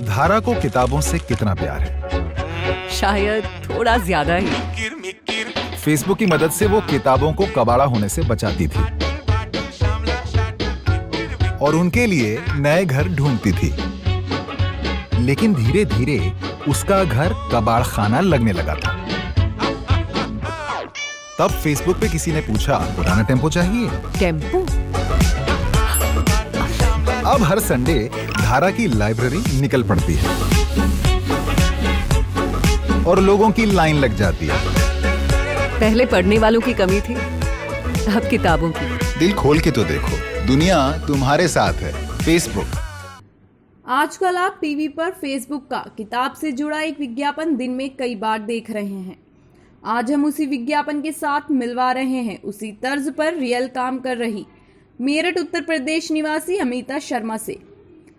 धारा को किताबों से कितना प्यार है? शायद थोड़ा ज्यादा ही। फेसबुक की मदद से वो किताबों को कबाड़ा होने से बचाती थी और उनके लिए नए घर ढूंढती थी। लेकिन धीरे धीरे उसका घर कबाड़ खाना लगने लगा था। तब फेसबुक पे किसी ने पूछा, पुराना टेम्पो चाहिए? टेम्पो? अब हर संडे धारा की लाइब्रेरी निकल पड़ती है और लोगों की लाइन लग जाती है। पहले पढ़ने वालों की कमी थी, अब किताबों की। दिल खोल के तो देखो, दुनिया तुम्हारे साथ है। फेसबुक। आजकल आप टीवी पर फेसबुक का किताब से जुड़ा एक विज्ञापन दिन में कई बार देख रहे हैं। आज हम उसी विज्ञापन के साथ मिलवा रहे हैं उसी तर्ज पर रियल काम कर रही मेरठ उत्तर प्रदेश निवासी अमिता शर्मा से,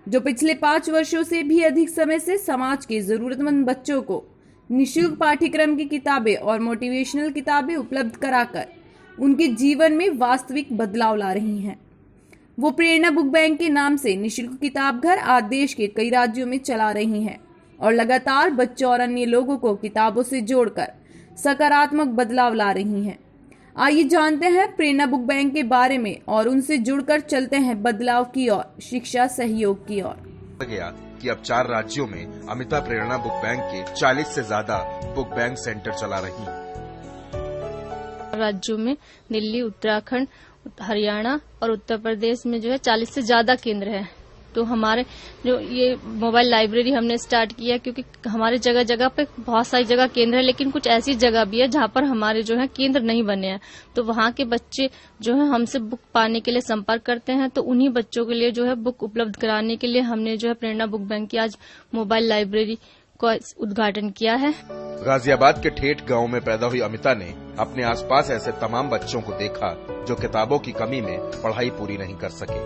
जो पिछले 5 वर्षों से भी अधिक समय से समाज के जरूरतमंद बच्चों को निःशुल्क पाठ्यक्रम की किताबें और मोटिवेशनल किताबें उपलब्ध कराकर उनके जीवन में वास्तविक बदलाव ला रही हैं। वो प्रेरणा बुक बैंक के नाम से निःशुल्क किताब घर आज देश के कई राज्यों में चला रही हैं और लगातार बच्चों और अन्य लोगों को किताबों से जोड़कर सकारात्मक बदलाव ला रही हैं। आइए जानते हैं प्रेरणा बुक बैंक के बारे में और उनसे जुड़कर चलते हैं बदलाव की ओर, शिक्षा सहयोग की ओर। गया कि अब 4 राज्यों में अमिता प्रेरणा बुक बैंक के 40 से ज्यादा बुक बैंक सेंटर चला रही हैं। राज्यों में दिल्ली, उत्तराखंड, हरियाणा और उत्तर प्रदेश में जो है 40 से ज्यादा केंद्र है। तो हमारे जो ये मोबाइल लाइब्रेरी हमने स्टार्ट किया क्योंकि हमारे जगह जगह पे बहुत सारी जगह केंद्र है, लेकिन कुछ ऐसी जगह भी है जहाँ पर हमारे जो है केंद्र नहीं बने हैं। तो वहाँ के बच्चे जो है हमसे बुक पाने के लिए संपर्क करते हैं। तो उन्हीं बच्चों के लिए जो है बुक उपलब्ध कराने के लिए हमने जो है प्रेरणा बुक बैंक की आज मोबाइल लाइब्रेरी का उद्घाटन किया है। गाजियाबाद के ठेठ गांव में पैदा हुई अमिता ने अपने आसपास ऐसे तमाम बच्चों को देखा जो किताबों की कमी में पढ़ाई पूरी नहीं कर सके।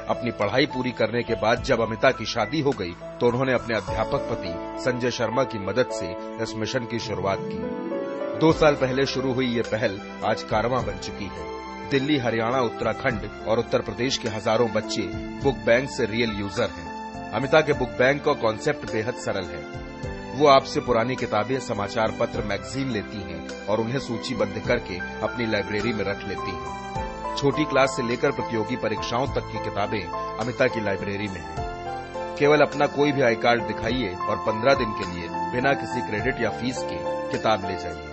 अपनी पढ़ाई पूरी करने के बाद जब अमिता की शादी हो गई तो उन्होंने अपने अध्यापक पति संजय शर्मा की मदद से इस मिशन की शुरुआत की। 2 साल पहले शुरू हुई ये पहल आज कारवां बन चुकी है। दिल्ली, हरियाणा, उत्तराखंड और उत्तर प्रदेश के हजारों बच्चे बुक बैंक से रियल यूजर हैं। अमिता के बुक बैंक का कॉन्सेप्ट बेहद सरल है। वो आपसे पुरानी किताबें, समाचार पत्र, मैगजीन लेती हैं और उन्हें सूचीबद्ध करके अपनी लाइब्रेरी में रख लेती हैं। छोटी क्लास से लेकर प्रतियोगी परीक्षाओं तक की किताबें अमिता की लाइब्रेरी में हैं। केवल अपना कोई भी आई कार्ड दिखाइए और 15 दिन के लिए बिना किसी क्रेडिट या फीस के किताब ले जाइए।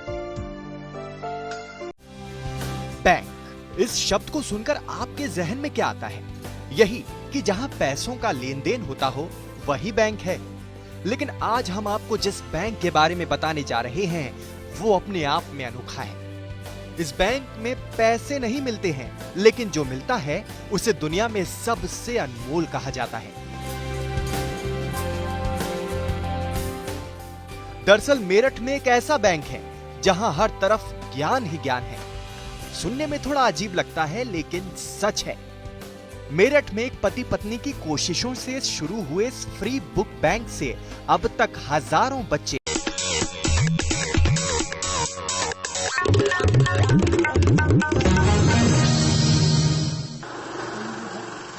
बैंक, इस शब्द को सुनकर आपके जहन में क्या आता है? यही कि जहां पैसों का लेन देन होता हो वही बैंक है। लेकिन आज हम आपको जिस बैंक के बारे में बताने जा रहे हैं वो अपने आप में अनोखा है। इस बैंक में पैसे नहीं मिलते हैं, लेकिन जो मिलता है उसे दुनिया में सबसे अनमोल कहा जाता है। दरअसल मेरठ में एक ऐसा बैंक है जहां हर तरफ ज्ञान ही ज्ञान है। सुनने में थोड़ा अजीब लगता है लेकिन सच है। मेरठ में एक पति पत्नी की कोशिशों से शुरू हुए इस फ्री बुक बैंक से अब तक हजारों बच्चे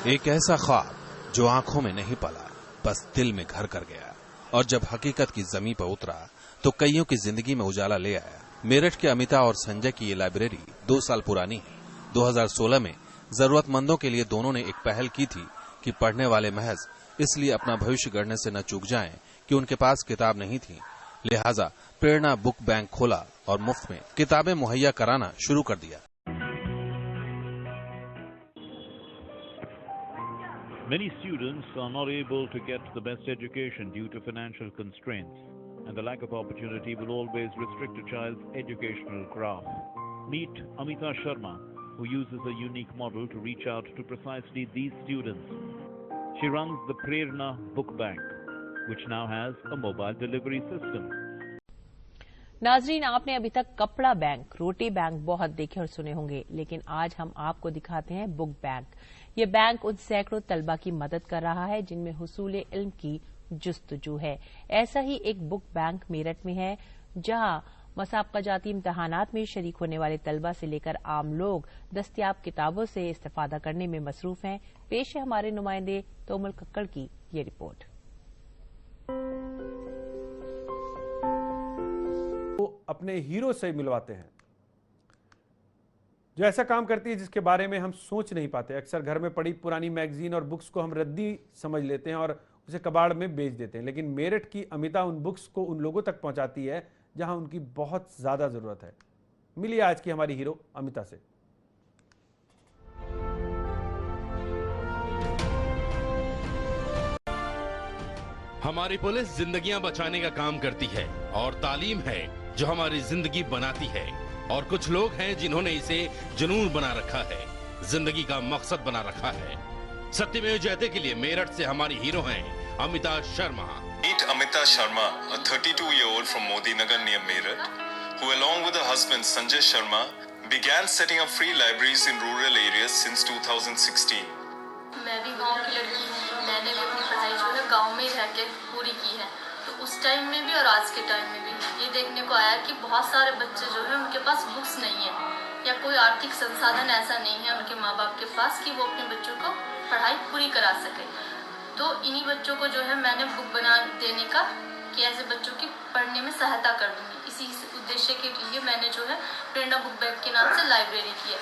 एक ऐसा ख्वाब जो आंखों में नहीं पला, बस दिल में घर कर गया, और जब हकीकत की जमीन पर उतरा तो कईयों की जिंदगी में उजाला ले आया। मेरठ के अमिता और संजय की ये लाइब्रेरी 2 साल पुरानी है। 2016 में जरूरतमंदों के लिए दोनों ने एक पहल की थी कि पढ़ने वाले महज इसलिए अपना भविष्य गढ़ने से न चूक जाएं कि उनके पास किताब नहीं थी। लिहाजा प्रेरणा बुक बैंक खोला और मुफ्त में किताबें मुहैया कराना शुरू कर दिया। Many students are not able to get the best education due to financial constraints, and the lack of opportunity will always restrict a child's educational growth. Meet Amita Sharma, who uses a unique model to reach out to precisely these students. She runs the Prerna Book Bank, which now has a mobile delivery system. नाजरीन, आपने अभी तक कपड़ा bank, रोटी bank बहुत देखे और सुने होंगे, लेकिन आज हम आपको दिखाते हैं बुक बैंक। ये बैंक उन सैकड़ों तलबा की मदद कर रहा है जिनमें हुसूल इल्म की जुस्तजू है। ऐसा ही एक बुक बैंक मेरठ में है, जहां मसाबकाजाती इम्तहानात में शरीक होने वाले तलबा से लेकर आम लोग दस्तयाब किताबों से इस्तेफादा करने में मसरूफ हैं। पेश है हमारे नुमाइंदे तोमल कक्कड़ की ये रिपोर्ट। अपने हीरो से मिलवाते हैं, जो ऐसा काम करती है जिसके बारे में हम सोच नहीं पाते। अक्सर घर में पड़ी पुरानी मैगजीन और बुक्स को हम रद्दी समझ लेते हैं और उसे कबाड़ में बेच देते हैं, लेकिन मेरठ की अमिता उन बुक्स को उन लोगों तक पहुंचाती है जहां उनकी बहुत ज्यादा जरूरत है। मिलिए आज की हमारी हीरो अमिता से। हमारी पुलिस जिंदगियां बचाने का काम करती है और तालीम है जो हमारी जिंदगी बनाती है, और कुछ लोग हैं जिन्होंने इसे जुनून बना रखा है, जिंदगी का मकसद बना रखा है। सत्यमेव जयते के लिए मेरठ से हमारी हीरो हैं Amita Sharma. Meet Amita Sharma, a 32-year-old from Modi Nagar near Meerut, who along with her husband Sanjay Sharma began setting up free libraries in rural areas since 2016. मैं भी गांव की लड़की हूँ, मैंने भी अपनी पढ़ाई जो है गांव में ही रह के पूरी की है। तो उस टाइम में भी और आज के टाइम में भी ये देखने को आया कि बहुत सारे बच्चे जो है उनके पास बुक्स नहीं है या कोई आर्थिक संसाधन ऐसा नहीं है उनके माँ बाप के पास कि वो अपने बच्चों को पढ़ाई पूरी करा सके। तो इन्हीं बच्चों को जो है मैंने बुक बना देने का कि ऐसे बच्चों की पढ़ने में सहायता कर दूंगी। इसी उद्देश्य के लिए मैंने जो है प्रेरणा बुक बैंक के नाम से लाइब्रेरी की है।